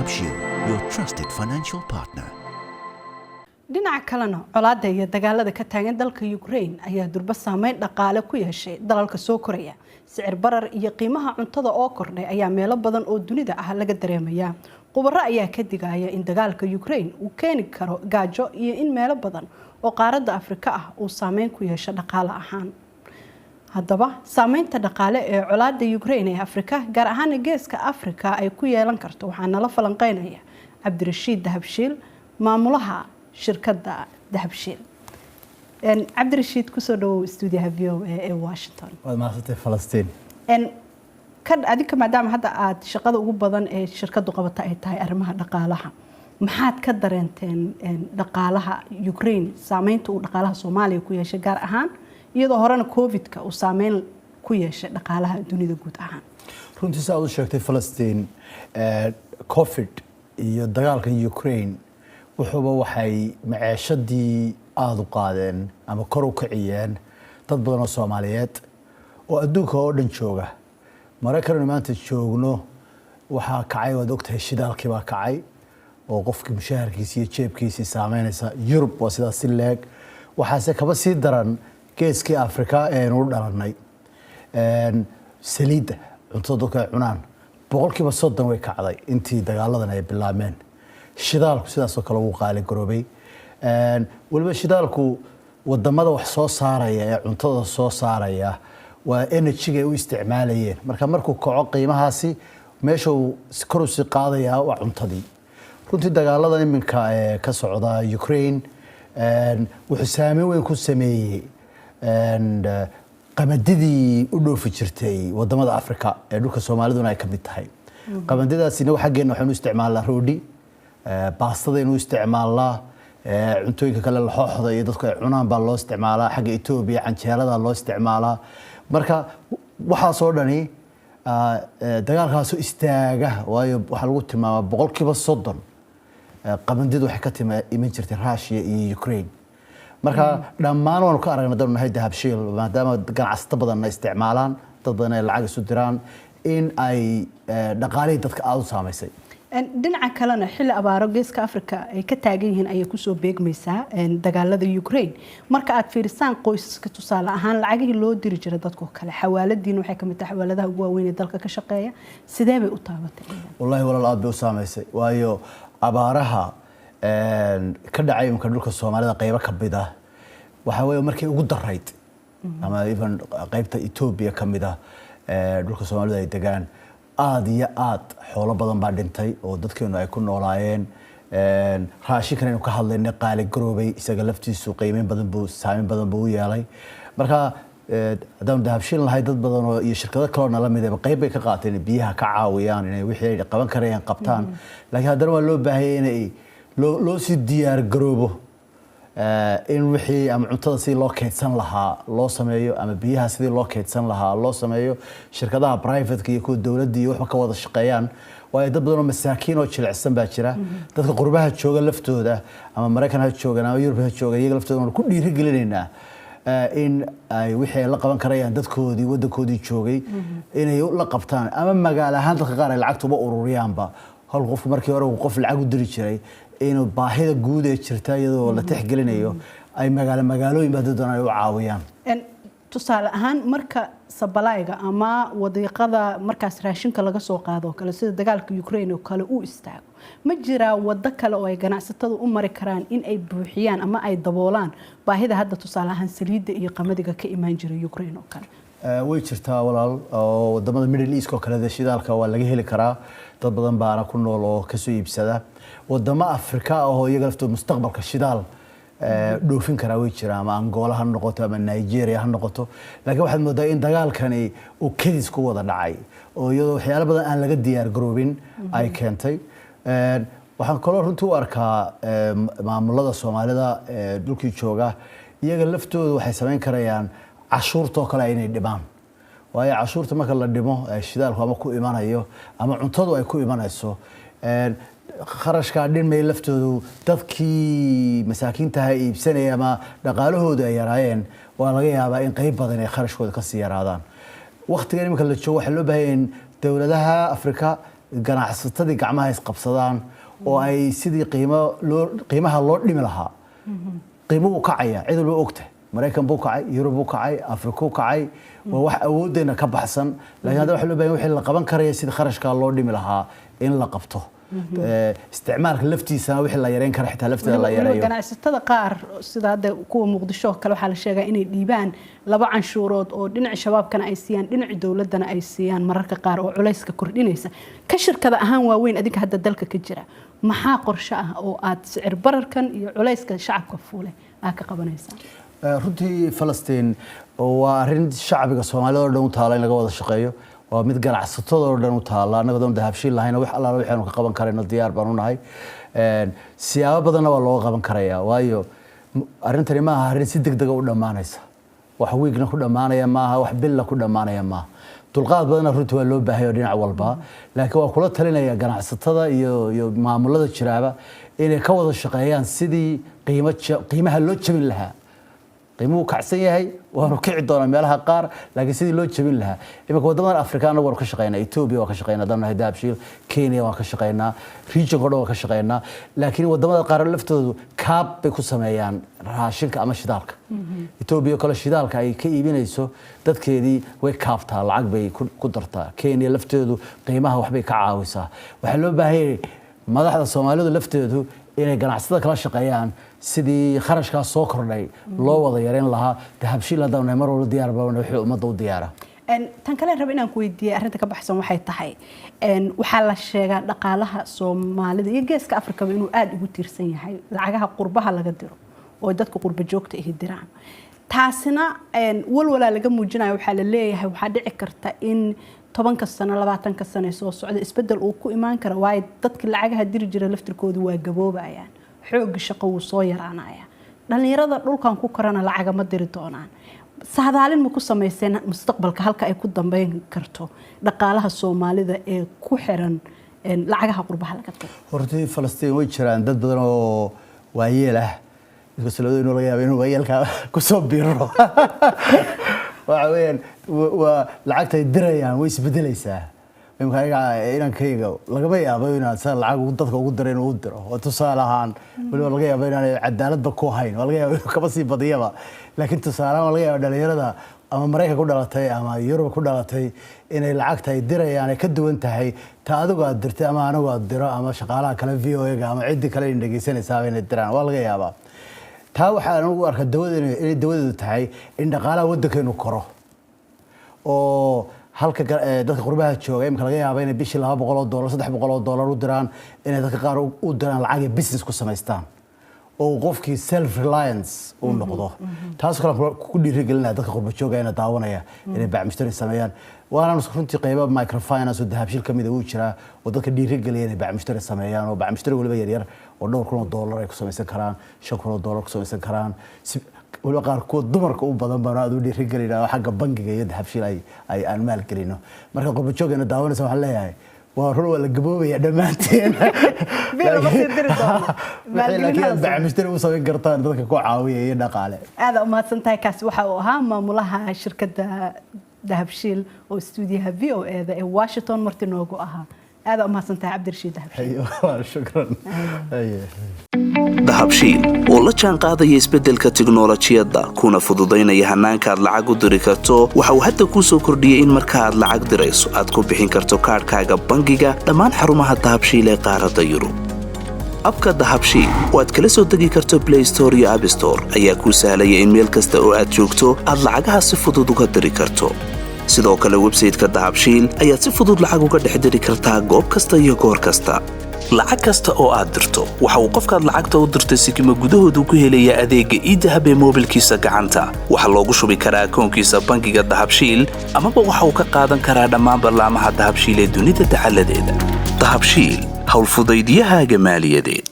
Dahabshiil, your trusted financial partner. dhinaca kalena colaadda iyo dagaalada ka taagan dalka Ukraine ayaa durba saameyn dhaqaale ku yeeshay dalalka soo koraya. Sicir barar iyo qiimaha cuntada oo kordhay ayaa meelo badan oo dunida ah laga dareemayaa. Khubaro ayaa ka digaya in dagaalka Ukraine uu keeni karo gaajo iyo in meelo badan oo qaaradda Afrika ah uu saameyn ku yeesho dhaqaale ahaan. haddaba saameynta dhaqaale ee colaadda Ukraine ee Afrika gaar ahaan geeska Afrika ay ku yeelan karto waxaa nala falanqeynaya Cabdirashiid Dahabshiil, maamulaha shirkadda Dahabshiil. Cabdirashiid kusoo dhawow stuudiyaha VOA ee Washington. Waad maasatay Falastiin. Adinka maadaama hadda aad shaqada ugu badan ee shirkaddu qabata ay tahay arrimaha dhaqaalaha, maxaad ka dareenteen dhaqaalaha Ukraine saameynta uu dhaqaalaha Soomaaliya ku yeeshay gaar ahaan iyadoo horena COVID-ka uu saameyn ku yeeshay dhaqaalaha dunida guud ahaan? Runtii aad u sheegtay Falastiin, COVID iyo dagaalka Ukraine wuxuuba waxay maciishadii aad u qaadeen ama kor u kiciyeen dad badan oo Soomaaliyeed oo adduunka oo dhan jooga. Maraykanna maanta joogno waxaa kacay waad ogtahay shidaalkii baa kacay oo qofkii mushaharkiisa iyo jeebkiisa saameynaysa. Yurub waa sidaas si leeg, waxaase kaba sii daran geeskii Afrika ee aynu dhalanay. Saliidda cuntada dadka ay cunaan boqolkiiba 30 way kacday intii dagaaladan ay bilaabmeen. Shidaalku sidaas oo kale uu qaali garoobay. Waliba shidaalku wadamada wax soo saaraya ee cuntada soo saaraya waa energy ay u isticmaalayeen. Markuu kaco qiimahaasi meesha uu kor u sii qaadaya waa cuntadii. Runtii dagaaladan iminka ka socda Ukraine wuxuu saameyn weyn ku sameeyay qamadidii u dhoofi jirtay wadamada Afrika ee dhulka Soomaaliduna ay ka mid tahay. Qamadidaasina waxageena waxaanu isticmaalnaa roodhi, baastada inuu isticmaalnaa, cuntooyinka kale la xooxda iyo dadku ay cunaan baa loo isticmaalaa. Xagga Ethiopia canjeelada loo isticmaalaa. Marka waxa soo dhani dagaalkaas istaaga waayo waxa lagu tilmaamaa boqolkiiba 30 qabandidu waxay ka iman jirtay Russia iyo Ukraine. Marka dhammaan waanu ka aragnay dadnahay Dahabshiil maadaama ganacsato badan ay isticmaalaan, dad badan ay lacag isu diraan in ay dhaqaalihii dadka aad u saameysay. dhinaca kalena xilli abaaro geeska Afrika ay ka taagan yihiin ayay ku soo beegmaysaa dagaalada Ukraine. Marka aad fiirsaan qoysaska tusaale ahaan lacagihii loo diri jiray dadka kale, xawaaladiina waxay ka mid tahay xawaaladaha ugu waaweyn ee dalka ka shaqeeya. Sidee bay u taabatay? Wallahi walaal aad bay u saameysay waayo abaaraha ka dhacay imka dhulka Soomaalida qaybo ka mid ah waxa weeye markii ugu darayd ama even qaybta Ethiopia ka mid ah dhulka Soomaalida ay degaan aad iyo aad xoolo badan baa dhintay oo dadkeenu ay ku noolaayeen. raashinkan aynu ka hadlaynay qaali garoobay isaga laftiisu qiimeyn badan buu saameyn badan buu yeelay. Marka haddaan Dahabshiil lahay dad badan oo iyo shirkado kale oo nala mid ah qayb bay ka qaateen biyaha ka caawiyaan inay wixii ay qaban karayaan qabtaan. Laakiin haddana waa loo baahay inay loo si diyaar garoobo in wixii ama cuntada si loo keydsan lahaa loo sameeyo ama biyaha sidii loo keydsan lahaa loo sameeyo. Shirkadaha private iyo kuwa dawladda iyo waxba ka wada shaqeeyaan waa dad badan oo masaakiin oo jilicsan baa jira. Dadka qurbaha jooga laftooda ama Mareykan ha joogan ama Yurub ha joogan iyaga laftooda ku dhiirigelinaynaa in ay wixii la qaban karayaan dadkoodii wadankoodii joogay inay la qabtaan ama magaalo ahaan dadka qaar ay lacagtuba ururiyaanba. hal qof markii hore qof lacag u diri jiray inuu baahida guud ee jirta iyadoo la tixgelinayo ay magaalooyin badan doonaan u caawiyaan. tusaale ahaan marka sabalayga ama wadiiqada markaas raashinka laga soo qaado kale sida dagaalka Ukraine oo kale uu istaago ma jira wado kale oo ay ganacsatada u mari karaan in ay buuxiyaan ama ay daboolaan baahida hadda tusaale ahaan saliidda iyo qamadiga ka imaan jiray Ukraine oo kale? way jirtaa walaal oo wadamada Middle East oo kale shidaalka waa laga heli karaa. dad badan baana ku nool oo ka soo iibsada. wadamo Afrika oo iyaga laftooda mustaqbalka shidaal dhoofin kara way jiraan ama Angola ha noqoto ama Nigeria ha noqoto. Laakiin waxaad moodaa in dagaalkani uu kedis ku wada dhacay oo iyadoo waxyaalo badan aan laga diyaar garoobin ay keentay. waxaan kaloo runtii u arkaa maamulada Soomaalida dhulkii jooga iyaga laftooda waxay sameyn karayaan cashuurta kale inay dhibaan. waayo cashuurta marka la dhimo shidaalku ama ku imanayo ama cuntadu ay ku imanayso kharashka dhimay laftoodu dadkii masaakiinta ay iibsanayeen ama dhaqaalahooda ay yaraayeen waa laga yaabaa in qayb badan ay kharashkooda ka sii yaraadaan. waqtigan imika la joogo waxa loo baahan yahay dawladaha Afrika ganacsatadii gacmaha isqabsadaan oo ay sidii qiimaha loo dhimi lahaa qiimuhu kacaya cid walba ogtahay Mareykan buu kacay Yurub buu kacay Afrika buu kacay waa wax awoodeena ka baxsan laakiin hadda waxa loo baahan yahay wixii la qaban karayo sidii kharashka loo dhimi lahaa in la qabto isticmaalka laftiisa wixii la yareyn kara xitaa lafteeda la yareeyo ganacsatada qaar sida hadda kuwa Muqdisho kale waxa la sheegay inay dhiibaan laba canshuurood oo dhinaca shabaabkana ay siiyaan dhinaca dawladana ay siiyaan mararka qaar oo culayska kordhinaysa ka shirkada ahaan waaweyn adinka hadda dalka ka jira maxaa qorshe ah oo aad sicir bararkan iyo culayska shacabka fuulay aad ka qabanaysaa runtii Falastiin waa arin shacbiga Soomaaliyeed oo dhan u taala in laga wada shaqeeyo waa mid ganacsatada oo dhan u taala anaga doon dahabshiil lahayn wax allaala waxaanu ka qaban karayno diyaar baan u nahay siyaabo badan waa loo qaban karayaa waayo arintani ma aha arin si degdeg ah u dhamaanaysa wax weegna ku dhamaanaya ma aha wax bil ku dhamaanaya ma dulqaad badan runtii waa loo baahayo dhinac walba laakiin waa kula talinaya ganacsatada iyo maamulada jiraaba inay ka wada shaqeeyaan sidii qiimaha loo jabin lahaa qiimuhu kacsan yahay waanu kici doonaa meelaha qaar laakiin sidii loo jabin lahaa imika wadamada Afrikaana waan ka shaqeynaa Ethiopia waan ka shaqeynaa danaha dahabshiil Kenya waan ka shaqeynaa region kooda waan ka shaqeynaa laakiin wadamada qaar laftoodu kaab bay ku sameeyaan raashinka ama shidaalka Ethiopia kala shidaalka ay ka iibinayso dadkeedii way kaabtaa lacag bay ku dartaa Kenya lafteedu qiimaha wax bay ka caawisaa waxa loo baahan yahay madaxda Soomaalidu lafteedu inay ganacsatada kala shaqeeyaan sidii kharashka soo kordhay loo wada yareyn lahaa dahabshiil hadana mar walba diyaar baa wixii ummadda u diyaara tan kale rab inaan ku weydiiyo arinta ka baxsan waxay tahay waxa la sheegaa dhaqaalaha Soomaalida iyo geeska Afrika inuu aad ugu tiirsan yahay lacagaha qurbaha laga diro oo dadka qurba joogta ah diraan taasina walwala laga muujinayo waxa la leeyahay waxa dhici karta in 10 sano 20 sano soo socda isbedel uu ku imaan karo waay dadka lacagaha diri jira laftirkoodu waa gaboobayaan xoog shaqo uu soo yaraanaya dhalinyarada dhulkan ku korana lacag ma diri doonaan saadaalin ma ku sameeyeen mustaqbalka halka ay ku dambeyn karto dhaqaalaha Soomaalida ee ku xiran lacagaha qurbaha laga diro hortii Falastiin way jiraan dad badan oo waayeel ah iskasoo inuu laga yaabo inuu waayelka ku soo biiro waxaween waa lacagta dirayaan way isbedelaysaa inankayga lagama yaabo inaad sa lacag dadka ugu direen uu diro oo tusaale ahaan waliba laga yaabo inaan cadaaladba ku hayn laga yaabo kaba sii badiyaba laakiin tusaale ahaan laga yaabo dhalinyarada ama Mareykan ku dhalatay ama Yurub ku dhalatay inay lacagta ay dirayaan ka duwan tahay ta adigu aad dirtay ama anagu aad diro ama shaqaalaha kale VOA-ga ama cid kale in dhageysanaysa inay diraan waa laga yaabaa taa waxaan ugu arkaa dawladdu tahay in dhaqaalaha waddankeenu koro oo halka dadka qurbaha jooga imka laga yaabo inay bishii $200 $300 u diraan inay dadka qaar u diraan lacag ay business ku samaystaan oo qofkii self reliance uu noqdo taas kale ku dhiirigelinaya dadka qurba jooga inay daawanaya inay bacmishtari sameeyaan waana runtii qaybo microfinance oo dahabshiil kamid ah uu jira oo dadka dhiirigelinaya inay bacmishtari sameeyaan oo bacmishtari waliba yar oo $2,000 ay ku samaysan karaan $5,000 ku samaysan karaan waliba qaarkood dumarka u badan baan aad u dhiirigelinaa xagga bangiga iyo dahabshiil ay aan maal gelino marka qurba joogana daawanaysa waxaan leeyahay waa run wala gaboobaya dhamaanteen laakiin bacmishtari u sameyn kartaan dadka ku caawiya iyo dhaqaale aad u mahadsantahay kaas waxa uu ahaa maamulaha shirkadda dahabshiil oo stuudiyaha VOA-da ee Washington marti noogu ahaa aad u mahadsantahay Cabdirashiid Dahabshiil shukran dahabshiil oo la jaan qaadaya isbeddelka tiknoolajiyadda kuna fududaynaya hannaanka aad lacag u diri karto waxa uu hadda kuu soo kordhiyey in marka aad lacag dirayso aad ku bixin karto kaadhkaaga bangiga dhammaan xarumaha dahabshiil ee qaaradda Yurub abka dahabshiil oo aad kala soo degi karto Play Store iyo App Store ayaa kuu sahlaya in meel kasta oo aad joogto aad lacagaha si fudud uga diri karto sidoo kale website-ka dahabshiil ayaad si fudud lacag uga dhex diri kartaa goob kasta iyo goor kasta lacag kasta oo aad dirto waxa uu qofkaad lacagta u dirtay sikimo gudahoodu ku helaya adeegga e-dahab ee moobilkiisa gacanta waxa loogu shubi karaa akoonkiisa bangiga dahabshiil amaba waxa uu ka qaadan karaa dhammaan barnaamijyada dahabshiil ee dunida taxalladeeda dahabshiil hawl fudaydiyahaaga maaliyadeed